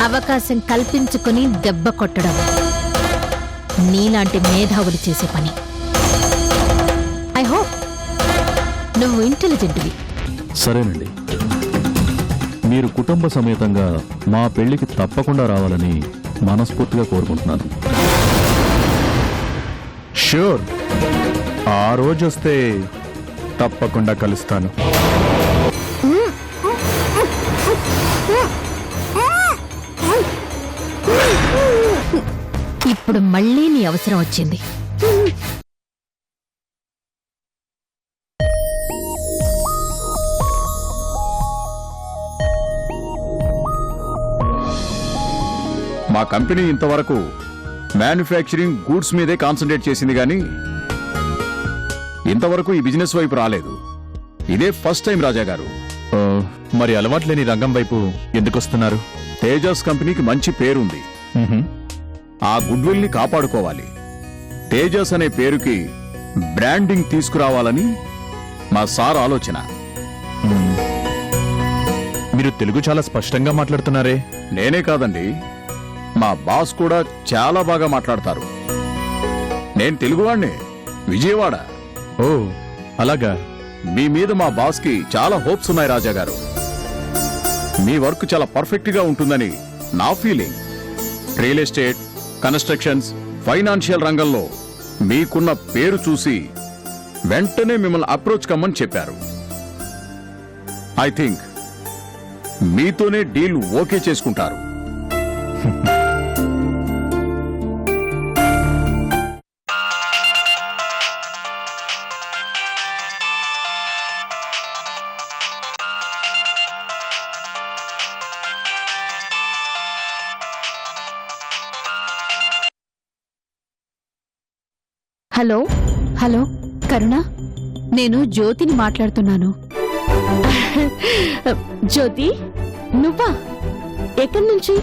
అవకాశం కల్పించుకుని దెబ్బ కొట్టడం నీలాంటి మేధావులు చేసే పని. ఐ హోప్ నువ్వు ఇంటెలిజెంట్వి. సరేనండి, మీరు కుటుంబ సమేతంగా మా పెళ్లికి తప్పకుండా రావాలని మనస్ఫూర్తిగా కోరుకుంటున్నాను. ష్యూర్, ఆ రోజు వస్తే తప్పకుండా కలుస్తాను. ఇప్పుడు మళ్ళీ నీ అవసరం వచ్చింది. మా కంపెనీ ఇంతవరకు మ్యానుఫ్యాక్చరింగ్ గూడ్స్ మీదే కాన్సన్ట్రేట్ చేసింది గానీ ఇంతవరకు ఈ బిజినెస్ వైపు రాలేదు. ఇదే ఫస్ట్ టైం రాజా గారు. మరి అలవాట్లేని రంగం వైపు ఎందుకు వస్తున్నారు? తేజాస్ కంపెనీకి మంచి పేరుంది. ఆ గుడ్ విల్ ని కాపాడుకోవాలి. తేజాస్ అనే పేరుకి బ్రాండింగ్ తీసుకురావాలని మా సార్ ఆలోచన. మీరు తెలుగు చాలా స్పష్టంగా మాట్లాడుతున్నారే. నేనే కాదండి, మా బాస్ కూడా చాలా బాగా మాట్లాడతారు. నేను తెలుగువాణ్ణే, విజయవాడ. ఓ అలాగా. మీ మీద మా బాస్ కి చాలా హోప్స్ ఉన్నాయి రాజా గారు. మీ వర్క్ చాలా పర్ఫెక్ట్ గా ఉంటుందని నా feeling. Real estate, constructions, financial రంగంలో మీకున్న పేరు చూసి వెంటనే మిమ్మల్ని అప్రోచ్ కమ్మని చెప్పారు. ఐ థింక్ మీతోనే డీల్ ఓకే చేసుకుంటారు. హలో హలో కరుణ, నేను జ్యోతిని మాట్లాడుతున్నాను. జ్యోతి, నువ్వా? ఎక్కడి నుంచి?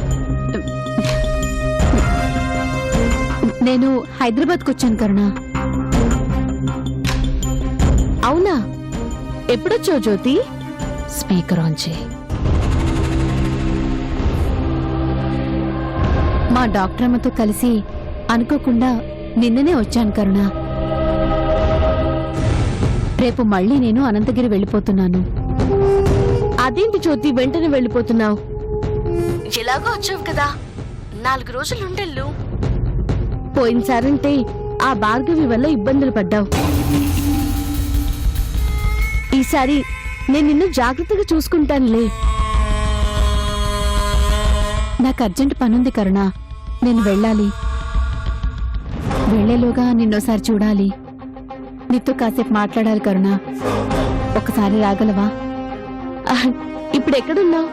నేను హైదరాబాద్కు వచ్చాను కరుణ. అవునా, ఎప్పుడొచ్చావు జ్యోతి? స్పీకర్ ఆన్ చేయి. మా డాక్టర్ అమ్మతో కలిసి అనుకోకుండా నిన్ననే వచ్చాను కరుణ. రేపు మళ్ళీ నేను అనంతగిరి వెళ్ళిపోతున్నాను. అదేంటి జ్యోతి వెంటనే వెళ్ళిపోతున్నావు? ఎలాగో వచ్చావు కదా, 4 రోజులుండెళ్ళు. పోయినసారంటే ఆ భార్గవి వల్ల ఇబ్బందులు పడ్డావు. ఈసారి నేను నిన్ను జాగ్రత్తగా చూసుకుంటానులే. నాకు అర్జెంట్ పనుంది కరుణ, నేను వెళ్ళాలి. వెళ్లేలోగా నిన్నోసారి చూడాలి. నీతో కాసేపు మాట్లాడాలి కరుణ. ఒకసారి రాగలవా? ఇప్పుడు ఎక్కడున్నావు?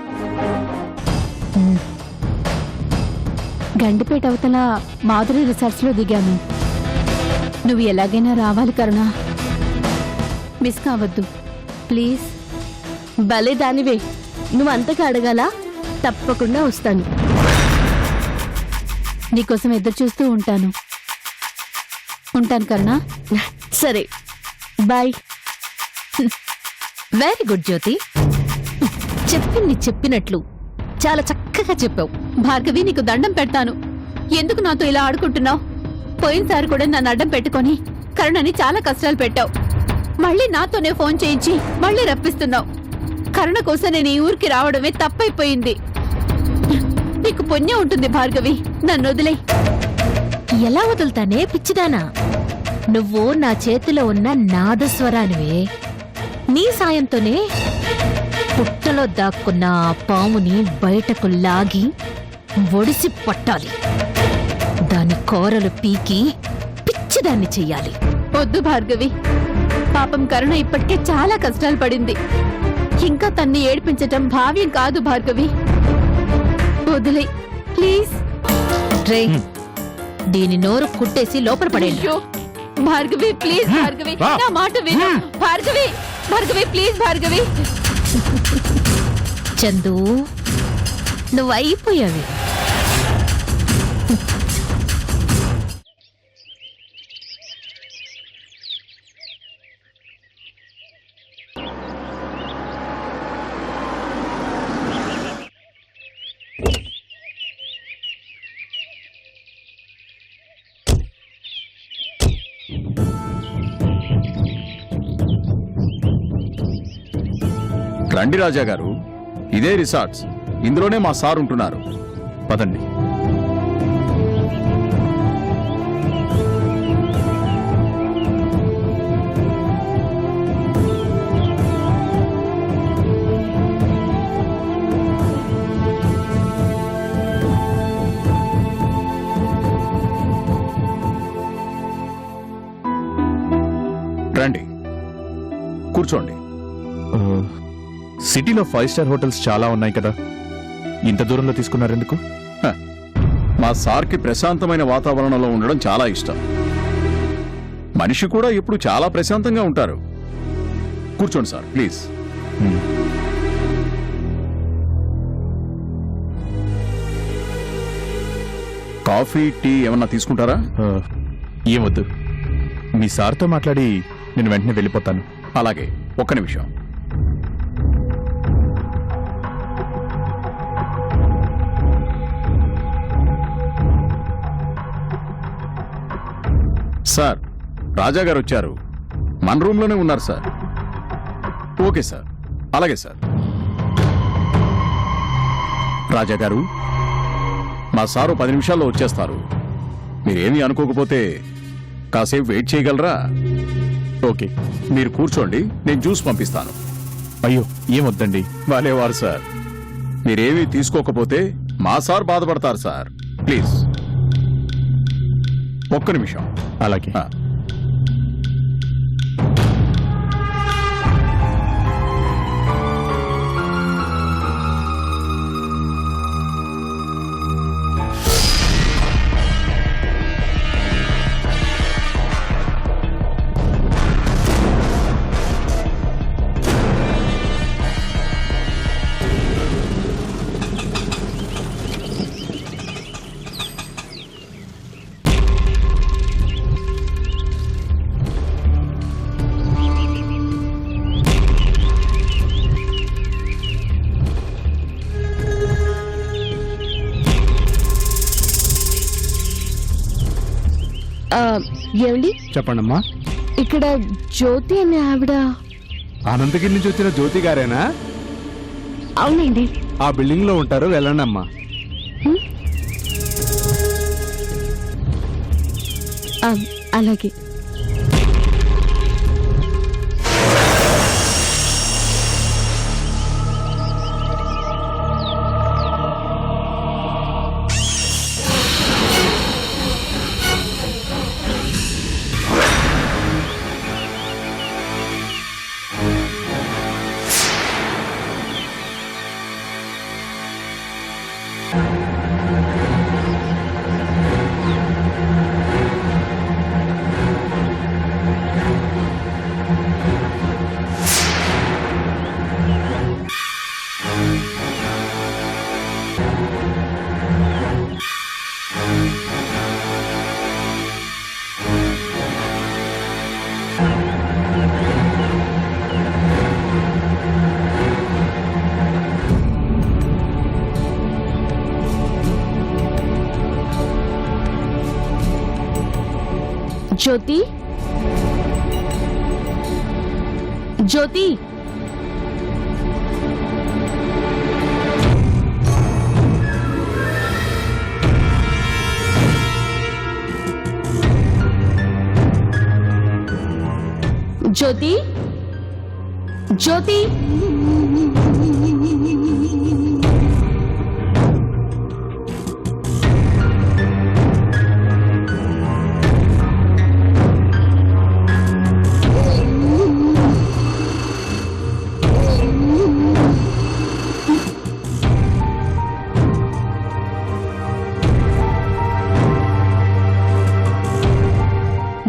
గండిపేట అవతల మాధురి రిసార్ట్స్ లో దిగాను. నువ్వు ఎలాగైనా రావాలి కరుణ, మిస్ కావద్దు ప్లీజ్. భలే దానివే, నువ్వు అంతగా అడగాలా? తప్పకుండా వస్తాను. నీకోసం ఎదురు చూస్తూ ఉంటాను. ఉంటాను కరుణ. సరే, బాయ్. వెరీ గుడ్ జ్యోతి, చెప్పింది చెప్పినట్లు చాలా చక్కగా చెప్పావు. భార్గవి, నీకు దండం పెడతాను. ఎందుకు నాతో ఇలా ఆడుకుంటున్నావు? పోయినసారి కూడా నన్ను అడ్డం పెట్టుకొని కరుణని చాలా కష్టాలు పెట్టావు. మళ్ళీ నాతోనే ఫోన్ చేయించి మళ్ళీ రప్పిస్తున్నావు. కరుణ కోసం నేను ఈ ఊరికి రావడమే తప్పైపోయింది. నీకు పుణ్యం ఉంటుంది భార్గవి, నన్ను వదిలే. ఎలా వదులుతానే పిచ్చిదానా? నువ్వు నా చేతిలో ఉన్న నాదస్వరానివే. నీ సాయంతోనే పుట్టలో దాక్కున్న ఆ పాముని బయటకు లాగి ఒడిసి పట్టాలి. దాని కోరలు పీకి పిచ్చిదాన్ని చెయ్యాలి. వద్దు భార్గవి, పాపం కరుణ ఇప్పటికే చాలా కష్టాలు పడింది. ఇంకా తన్ని ఏడిపించటం భావ్యం కాదు భార్గవి. వదిలే ప్లీజ్. రే, దీని నోరు కుట్టేసి లోపల పడేయండి. భార్గవి ప్లీజ్, భార్గవి నా మాట విను. భార్గవి, భార్గవి ప్లీజ్, భార్గవి. చందు, నువ్వు అయిపోయావి. రండి రాజా గారు, ఇదే రిసార్ట్స్, ఇందులోనే మా సార్ ఉంటున్నారు. పదండి. రండి, కూర్చోండి. సిటీలో 5 స్టార్ హోటల్స్ చాలా ఉన్నాయి కదా, ఇంత దూరంలో తీసుకున్నారెందుకు? హ, మా సార్కి ప్రశాంతమైన వాతావరణంలో ఉండడం చాలా ఇష్టం. మనిషి కూడా ఎప్పుడు చాలా ప్రశాంతంగా ఉంటారు. కూర్చోండి సార్, ప్లీజ్. కాఫీ, టీ ఏమన్నా తీసుకుంటారా? ఏమొద్దు, మీ సార్తో మాట్లాడి నేను వెంటనే వెళ్ళిపోతాను. అలాగే, ఒక్క నిమిషం. సార్, రాజా గారు వచ్చారు. మన రూమ్లోనే ఉన్నారు సార్. ఓకే సార్, అలాగే సార్. రాజా గారు, మా సారు 10 నిమిషాల్లో వచ్చేస్తారు. మీరేమీ అనుకోకపోతే కాసేపు వెయిట్ చేయగలరా? ఓకే, మీరు కూర్చోండి, నేను జ్యూస్ పంపిస్తాను. అయ్యో ఏమొద్దండి. వాలేవారు సార్, మీరేమీ తీసుకోకపోతే మా సార్ బాధపడతారు సార్. ప్లీజ్ ఒక్క నిమిషం. అలాగే. ఆ. ఏమండి, చెప్పండమ్మా. ఇక్కడ జ్యోతి అనే ఆవిడ? అనంతగిరి నుంచి వచ్చిన జ్యోతి గారేనా? అవునండి. ఆ బిల్డింగ్ లో ఉంటారు, వెళ్ళండి అమ్మా. అలాగే. జ్యోతి, జ్యోతి, జ్యోతి, జ్యోతి.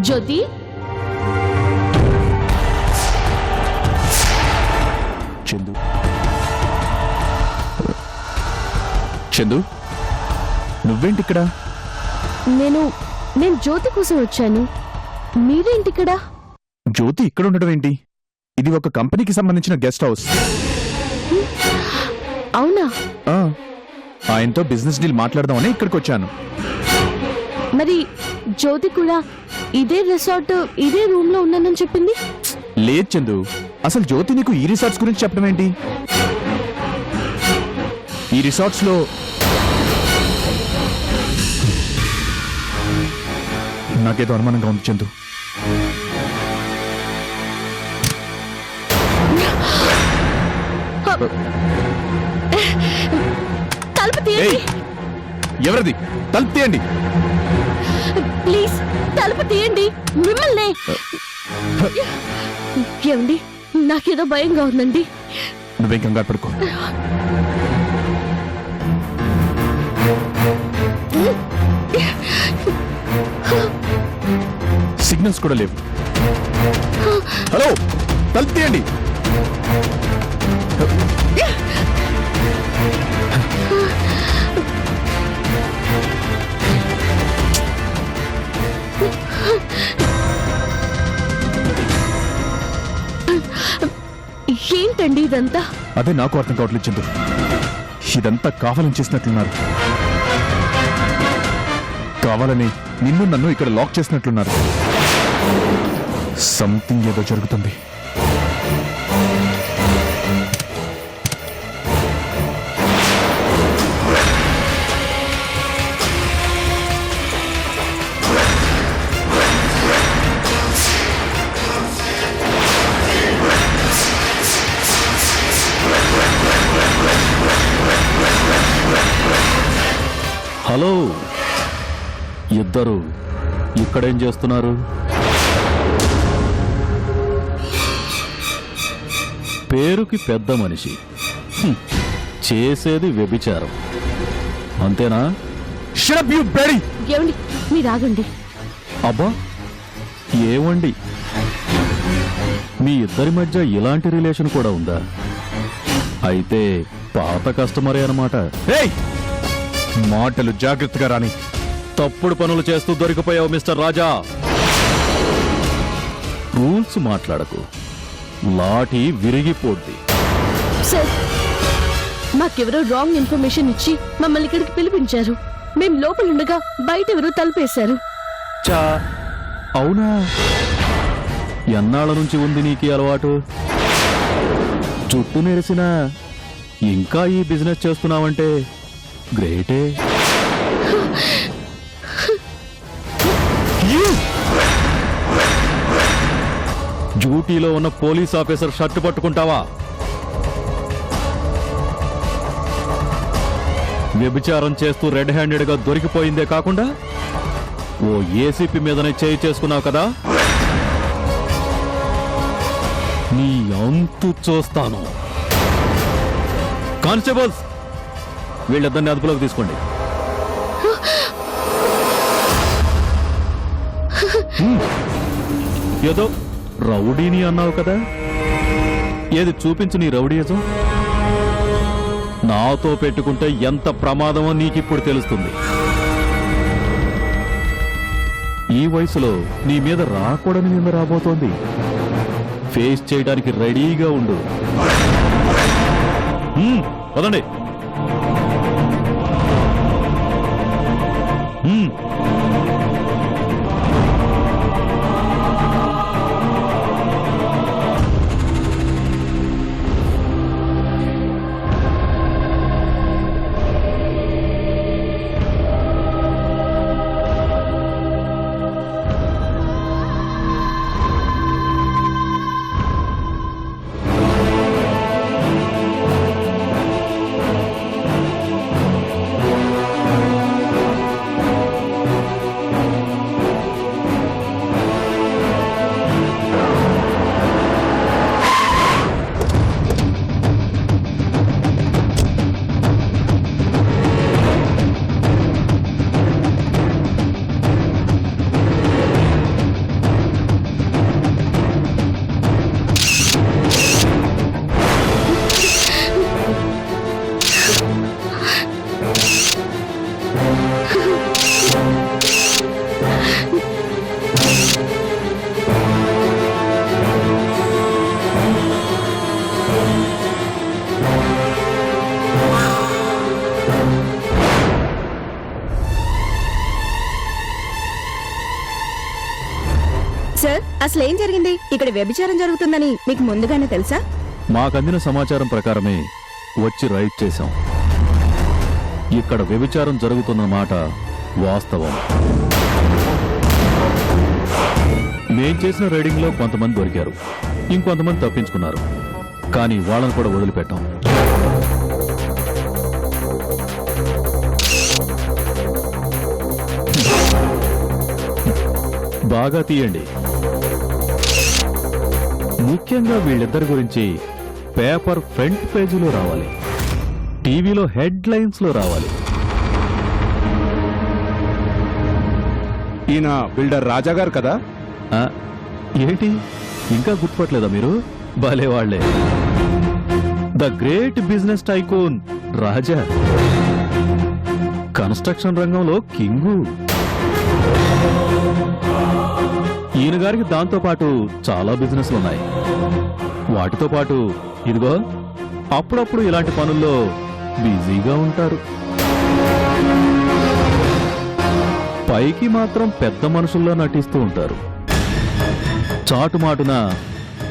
జ్యోతి, చందు, చందు, నువ్వేంటి ఇక్కడ? నేను జ్యోతి కోసం వచ్చాను. మీరేంటి ఇక్కడ? జ్యోతి ఇక్కడ ఉండడం ఏంటి? ఇది ఒక కంపెనీకి సంబంధించిన గెస్ట్ హౌస్. అవునా? ఆయనతో బిజినెస్ డీల్ మాట్లాడదామని ఇక్కడికి వచ్చాను. మరి జ్యోతి కూడా ఇదే రిసార్ట్, ఇదే రూమ్ లో ఉన్నానని చెప్పింది. లేదు చందు, అసలు జ్యోతి నీకు ఈ రిసార్ట్స్ గురించి చెప్పడం ఏంటి? ఈ రిసార్ట్స్లో నాకేదో అనుమానంగా ఉంది చందు. తలుపు తీయండి ఏయ్, ఎవరిది? తలుపు తీయండి. ప్లీజ్, తలుపు తీయండి. మిమ్మల్ని ఏమండి, నాకేదో భయంగా ఉందండి. నువ్వేం కంగారు పడుకో. సిగ్నల్స్ కూడా లేవు. హలో, తలుపు తీయండి. ఏంటండి ఇదంతా? అదే నాకు అర్థం కావట్లేదు చందు. ఇదంతా కావాలని చేసినట్లున్నారు. కావాలని నిన్ను నన్ను ఇక్కడ లాక్ చేసినట్లున్నారు. సంథింగ్ ఏదో జరుగుతుంది. హలో, ఇద్దరు ఇక్కడేం చేస్తున్నారు? పేరుకి పెద్ద మనిషి, చేసేది వ్యభిచారం, అంతేనా? Shut up, you bloody! ఏమండి, మీరు ఆగండి. అబ్బా, ఏమండి, మీ ఇద్దరి మధ్య ఇలాంటి రిలేషన్ కూడా ఉందా? అయితే పాత కస్టమరే అన్నమాట. ఏయ్, మాటలు జాగ్రత్తగా రాని. తప్పుడు పనులు చేస్తూ దొరికిపోయావు మిస్టర్ రాజా. రూల్స్ మాట్లాడకు, లాఠీ విరిగిపోద్ది. సార్, మాకెవరో రాంగ్ ఇన్ఫర్మేషన్ ఇచ్చి మమ్మల్ని ఇక్కడికి పిలిపించారు. మేం లోపలుండగా బయట ఎవరో తలుపేశారు. అవునా? ఎన్నాళ్ళ నుంచి ఉంది నీకు అలవాటు? చుట్టూ నెరిసినా ఇంకా ఈ బిజినెస్ చేస్తున్నావంటే గ్రేటే. డ్యూటీలో ఉన్న పోలీస్ ఆఫీసర్ షర్టు పట్టుకుంటావా? వ్యభిచారం చేస్తూ రెడ్ హ్యాండెడ్ గా దొరికిపోయిందే కాకుండా ఓ ఏసీపీ మీదనే చేయి చేసుకున్నావు కదా. నీ అంతు చూస్తాను. కానిస్టేబుల్స్, వీళ్ళిద్దరిని అదుపులోకి తీసుకోండి. ఏదో రౌడీని అన్నావు కదా, ఏది చూపించు నీ రౌడీయజం. నాతో పెట్టుకుంటే ఎంత ప్రమాదమో నీకిప్పుడు తెలుస్తుంది. ఈ వయసులో నీ మీద రాకూడని నింద రాబోతోంది. ఫేస్ చేయడానికి రెడీగా ఉండు. పదండి. సార్, అసలు ఏం జరిగింది? ఇక్కడ వ్యభిచారం జరుగుతుందని మీకు ముందుగానే తెలుసా? మాకందిన సమాచారం ప్రకారమే వచ్చి రైడ్ చేశాం. ఇక్కడ వ్యభిచారం జరుగుతున్నమాట వాస్తవం. మేం చేసిన రైడింగ్లో కొంతమంది దొరికారు, ఇంకొంతమంది తప్పించుకున్నారు. కానీ వాళ్ళని కూడా వదిలిపెట్టాం. బాగా తీయండి. ముఖ్యంగా వీళ్ళిద్దరి గురించి పేపర్ ఫ్రంట్ పేజీలో రావాలి, టీవీలో హెడ్ లైన్స్ లో రావాలి. ఈయన బిల్డర్ రాజా గారు కదా? ఆ, ఏంటి ఇంకా గుర్తుపట్టలేదా మీరు? భలే వాళ్లే, the great business tycoon Raja, construction రంగంలో కింగు. ఈయన గారికి దాంతో పాటు చాలా బిజినెస్లు ఉన్నాయి. వాటితో పాటు ఇదిగో అప్పుడప్పుడు ఇలాంటి పనుల్లో బిజీగా ఉంటారు. పైకి మాత్రం పెద్ద మనుషుల్లో నటిస్తూ ఉంటారు, చాటుమాటున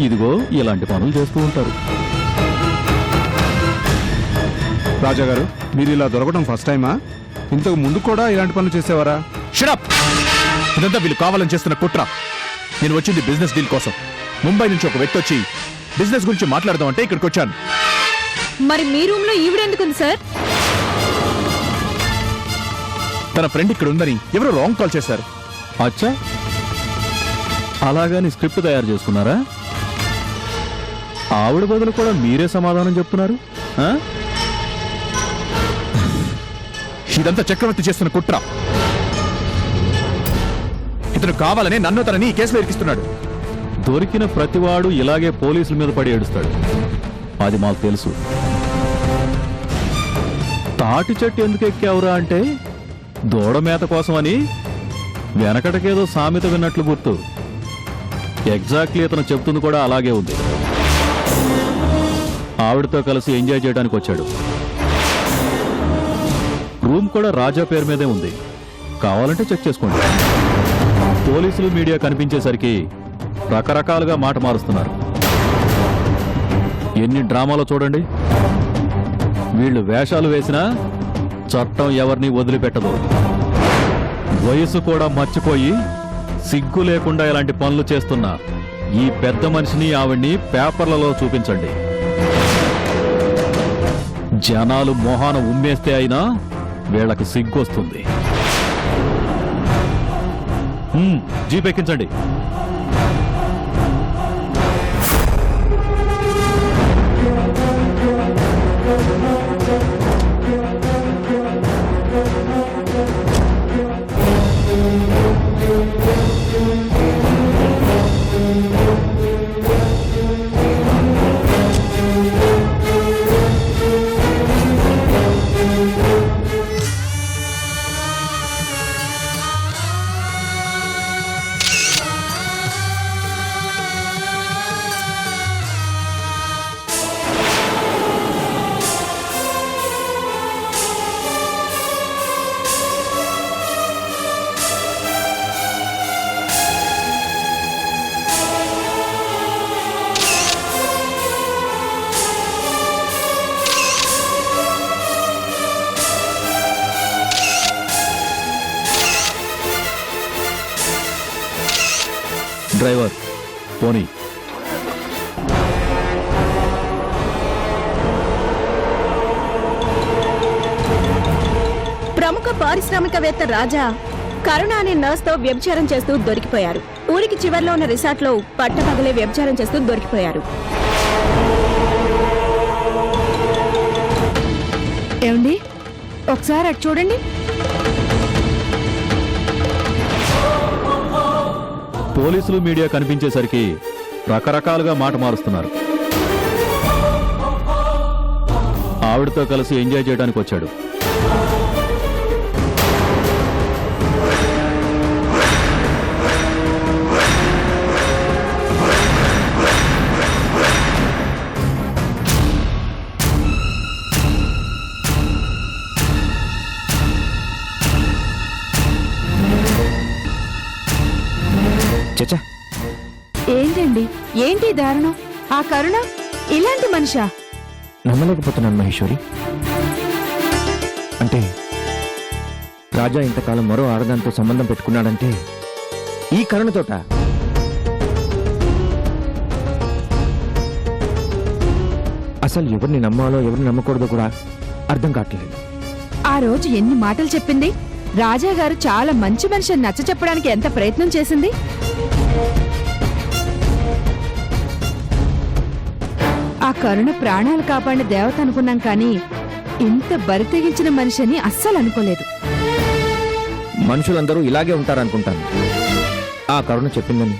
ఇదిగో ఇలాంటి పనులు చేస్తూ ఉంటారు. రాజా గారు, మీరు ఇలా దొరకడం ఫస్ట్ టైమా? ఇంతకు ముందు కూడా ఇలాంటి పనులు చేసేవారా? షడప్! ఇదంతా వీళ్ళు కావాలని చేస్తున్న కుట్ర. నేను వచ్చింది బిజినెస్ డీల్ కోసం. ముంబై నుంచి ఒక వ్యక్తి వచ్చి బిజినెస్ గురించి మాట్లాడదామంటే ఇక్కడికి వచ్చాను. మరి మీ రూమ్ లో ఈవిడెందుకుంది సార్? తన ఫ్రెండ్ ఇక్కడ ఉందని ఎవరో రాంగ్ కాల్ చేశారు. అచ్చా, అలాగని స్క్రిప్ట్ తయారు చేసుకున్నారా? ఆవిడ బదులు కూడా మీరే సమాధానం చెప్తున్నారు. ఆ? ఇదంతా చక్రవర్తి చేస్తున్న కుట్ర. ఇతను కావాలని నన్ను తనని ఈ కేసులో ఇరికిస్తున్నాడు. దొరికిన ప్రతివాడు ఇలాగే పోలీసుల మీద పడి ఏడుస్తాడు, అది మాకు తెలుసు. తాటి చెట్టు ఎందుకు ఎక్కావురా అంటే దూడ మేత కోసమని వెనకటకేదో సామెత విన్నట్లు గుర్తు. ఎగ్జాక్ట్లీ ఇతను చెప్తుంది కూడా అలాగే ఉంది. ఆవిడతో కలిసి ఎంజాయ్ చేయడానికి వచ్చాడు. రూమ్ కూడా రాజా పేరు మీదే ఉంది, కావాలంటే చెక్ చేసుకోండి. పోలీసులు మీడియా కనిపించేసరికి రకరకాలుగా మాట మారుస్తున్నారు. ఎన్ని డ్రామాలో చూడండి. వీళ్ళు వేషాలు వేసినా చట్టం ఎవరిని వదిలిపెట్టదు. వయసు కూడా మర్చిపోయి సిగ్గు లేకుండా ఇలాంటి పనులు చేస్తున్న ఈ పెద్ద మనిషిని ఆవిడ్ని పేపర్లలో చూపించండి. జనాలు మొహాన ఉమ్మేస్తే అయినా వీళ్లకు సిగ్గొస్తుంది. జీప్ ఎక్కించండి. డ్రైవర్ పోనీ. ప్రముఖ పారిశ్రామికవేత్త రాజా కరుణ అనే నర్స్ తో వ్యభిచారం చేస్తూ దొరికిపోయారు. ఊరికి చివర్లో ఉన్న రిసార్ట్ లో పట్టపగలే వ్యభిచారం చేస్తూ దొరికిపోయారు. ఏమండి, ఒకసారి అటు చూడండి. పోలీసులు మీడియా కనిపించేసరికి రకరకాలుగా మాట మారుస్తున్నారు. ఆవిడతో కలిసి ఎంజాయ్ చేయడానికి వచ్చాడు. చచ్చా, ఏంటండి, ఏంటి దారుణం? ఆ కరుణ ఇలాంటి మనిషా? నమ్మలేకపోతున్నాను మహేశ్వరి. అంటే రాజా ఇంతకాలం మరో ఆడదాంతో సంబంధం పెట్టుకున్నాడంటే ఈ కరుణతోట. అసలు ఎవరిని నమ్మాలో ఎవరిని నమ్మకూడదో కూడా అర్థం కావట్లేదు. ఆ రోజు ఎన్ని మాటలు చెప్పింది. రాజా గారు చాలా మంచి మనిషిని నచ్చ చెప్పడానికి ఎంత ప్రయత్నం చేసింది. ఆ కరుణ ప్రాణాలు కాపాడిన దేవత అనుకున్నాం కానీ ఇంత బరితెగించిన మనిషిని అస్సలు అనుకోలేదు. మనుషులందరూ ఇలాగే ఉంటారనుకుంటాను. ఆ కరుణ చెప్పిందని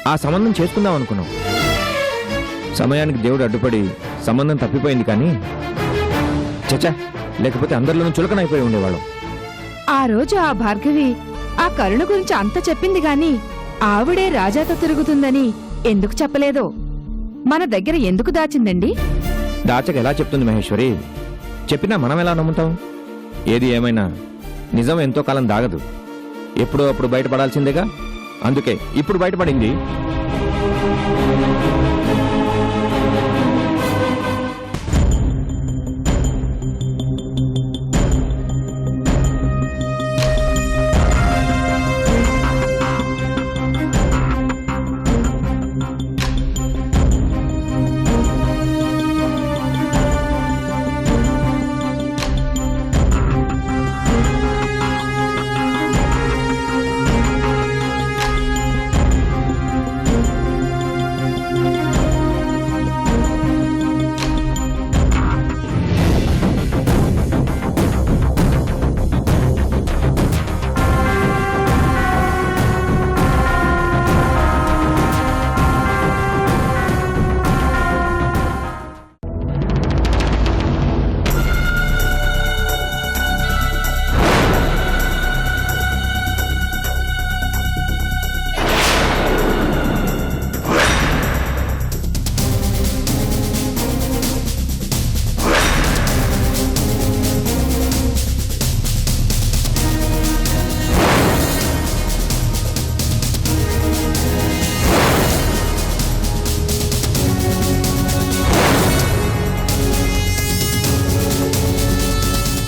ఆ సంబంధం చేసుకుందాం అనుకున్నాం. సమయానికి దేవుడు అడ్డుపడి సంబంధం తప్పిపోయింది. కానీ చచ్చా, లేకపోతే అందరిలోనూ చులకనైపోయి ఉండేవాళ్ళం. ఆ రోజు ఆ భార్గవి ఆ కరుణ గురించి అంత చెప్పింది గాని ఆవిడే రాజాతో తిరుగుతుందని ఎందుకు చెప్పలేదో, మన దగ్గర ఎందుకు దాచిందండి? దాచక ఎలా చెప్తుంది మహేశ్వరి? చెప్పినా మనం ఎలా నమ్ముతాం? ఏది ఏమైనా నిజం ఎంతో కాలం దాగదు. ఎప్పుడో అప్పుడు బయటపడాల్సిందేగా. అందుకే ఇప్పుడు బయటపడింది.